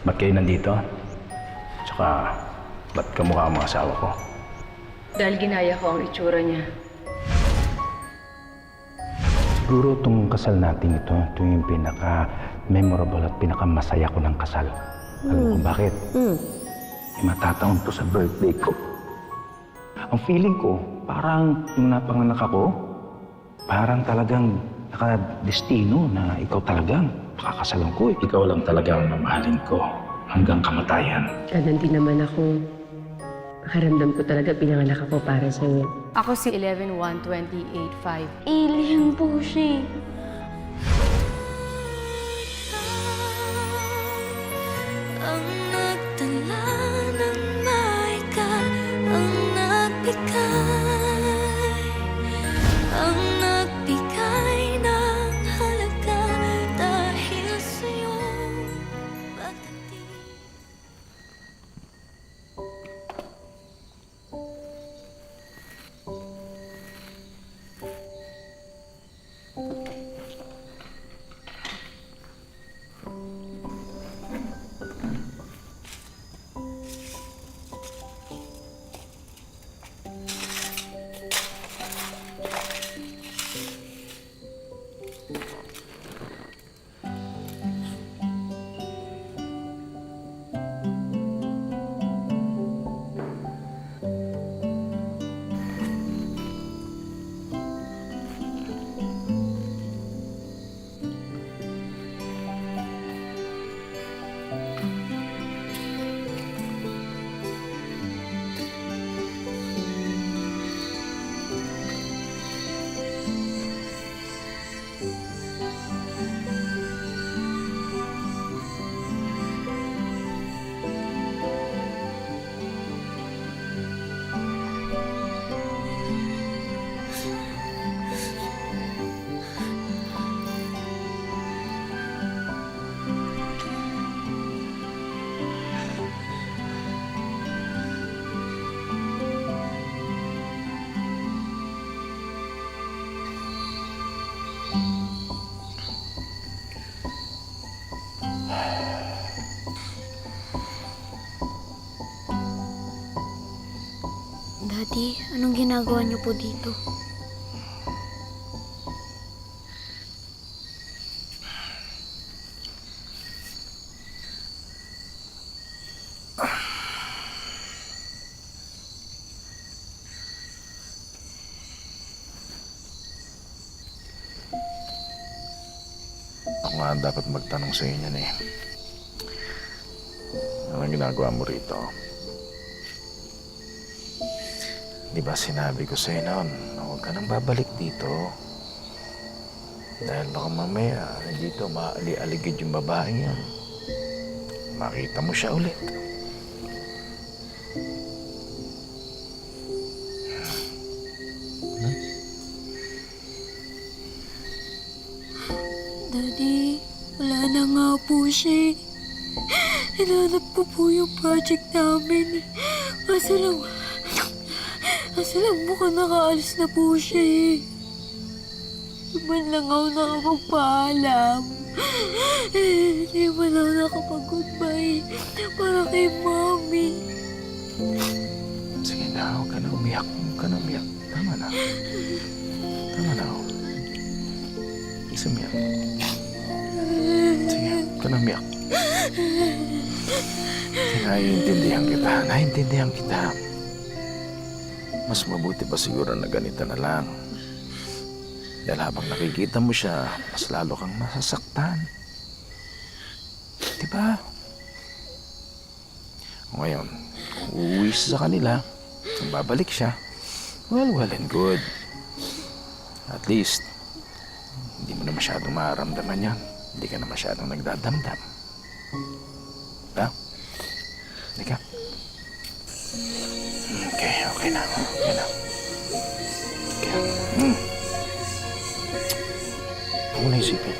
Ba't kayo nandito? Tsaka, ba't kamukha ang mga asawa ko? Dahil ginaya ko ang itsura niya. Siguro itong kasal natin ito yung pinaka-memorable at pinaka-masaya ko ng kasal. Alam mo kung bakit? May matataon to sa birthday ko. Ang feeling ko, parang yung napanganak ako, parang talagang nakadestino na ikaw talagang pakakasalan ko. Ikaw lang talaga ang mamahalin ko hanggang kamatayan. Ganun din naman ako. Nakaramdam ko talaga pinanganak ako para sa'yo. Ako si 11-1-28-5. Alien po siya. Ang nagtala ng maika, ang nagbigay, ang nagbigay ng halaga dahil sa'yo pagdating. Daddy, anong ginagawa niyo po dito? Ako nga dapat magtanong sa inyo eh. Anong ginagawa mo rito? Di ba sinabi ko sa'yo noon na huwag ka nang babalik dito? Dahil baka mamaya dito maali-aligid yung babaeng yan. Makita mo siya ulit. Daddy, wala na nga po siya. Hinanap ko po yung project namin. Kaso lang mukhang nakaalis na po siya eh. Di man lang ako nakapagpaalam. Di man ako nakapag-goodbye para kay Mommy. Sige na, huwag ka na umiyak. Huwag ka na umiyak. Tama na. Tama na. Sige, umiyak. Sige, huwag ka na umiyak. Naiintindihan kita. Naiintindihan kita. Mas mabuti pa siguro na ganito na lang. Dahil habang nakikita mo siya, mas lalo kang masasaktan. Diba? Ngayon, kung uuwi siya sa kanila, kung babalik siya, well and good. At least, hindi mo na masyadong mararamdaman yan. Hindi ka na masyadong nagdadamdam. Diba? Hindi ka? Okay na. Okay na. Okay. Huwag mo na isipin.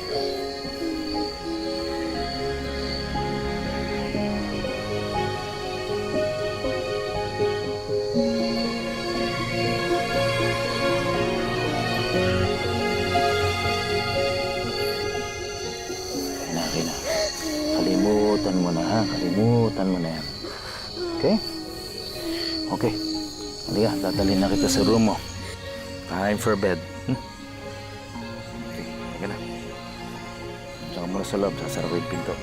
Okay na. Kalimutan mo na, ha? Kalimutan mo na yan. Okay? Okay. Halika, dadalhin na kita sa room mo. Time for bed. Okay, halika na. Tsaka muna sa loob, sasara ko yung pinto.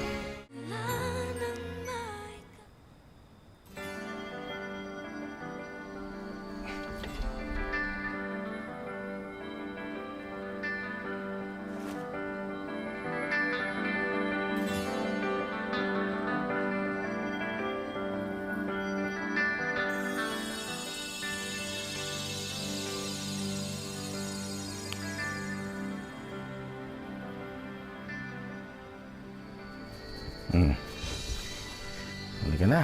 Halika na.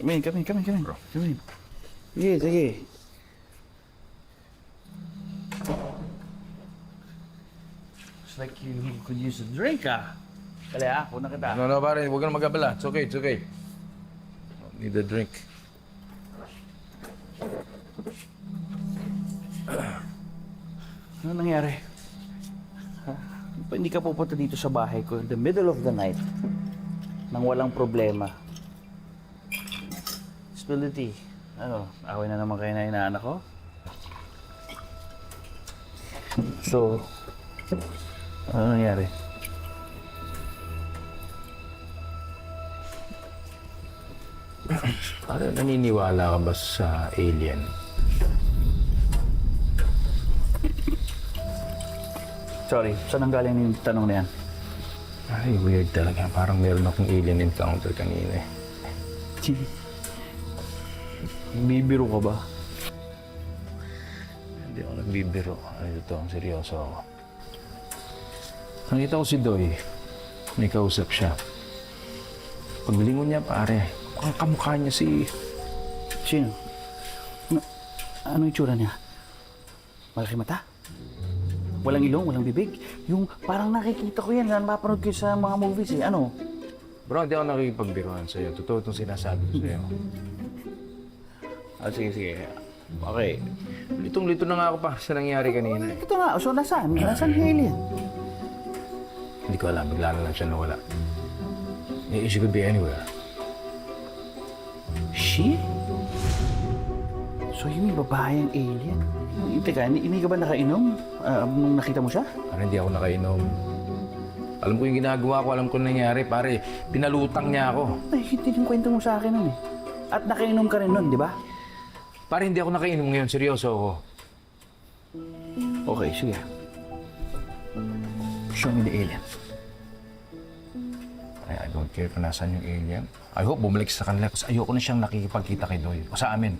Come in. Bro. Come in. Sige. Looks like you could use a drink, ah. Dali, ah. Una kita. No, pare. Huwag ka na mag-abala. It's okay. Need a drink. Ano nangyari? Ha? Hindi ka pupunta dito sa bahay ko in the middle of the night nang walang problema. Stability. Ano, away na naman kayo na inaanak ko? So, ano nangyari? Pare, naniniwala ka ba sa alien? Sorry, saan ang galing yung tanong na yan? Ay, weird talaga. Parang meron akong alien encounter kanina eh. Bibiro ka ba? Hindi ako nagbibiro. Ano ito, ang seryoso ako. Nakita ko si Doy. May kausap siya. Paglingon niya, pare, ang kamukha niya si... Sino? Ano yung tsura niya? Malaki mata? Walang ilong, walang bibig? Yung parang nakikita ko yan, napapanood ko sa mga movies eh. Ano? Bro, hindi ako nakikipagbiruan sa'yo. Totoo itong sinasabi ko sa'yo. Sige. Okay. Litong-lito na nga ako pa sa nangyari kanina eh. Ito nga, so nasaan? Nasaan yung alien? Hindi ko alam, bigla na lang siya nawala. She could be anywhere. She? So yung babae ang alien? Teka, hindi ka ba nakainom nung nakita mo siya? Parang hindi ako nakainom. Alam ko yung ginagawa ko, alam ko nangyari. Pare, pinalutang niya ako. Ay, hindi yung kwento mo sa akin nun eh. At nakainom ka rin nun, di ba? Pare, hindi ako nakainom ngayon. Seryoso ako. Okay, sige. Show me the alien. I don't care kung nasaan yung alien. I hope bumalik sa kanila kasi ayoko na siyang nakikipagkita kay Doy. O sa amin.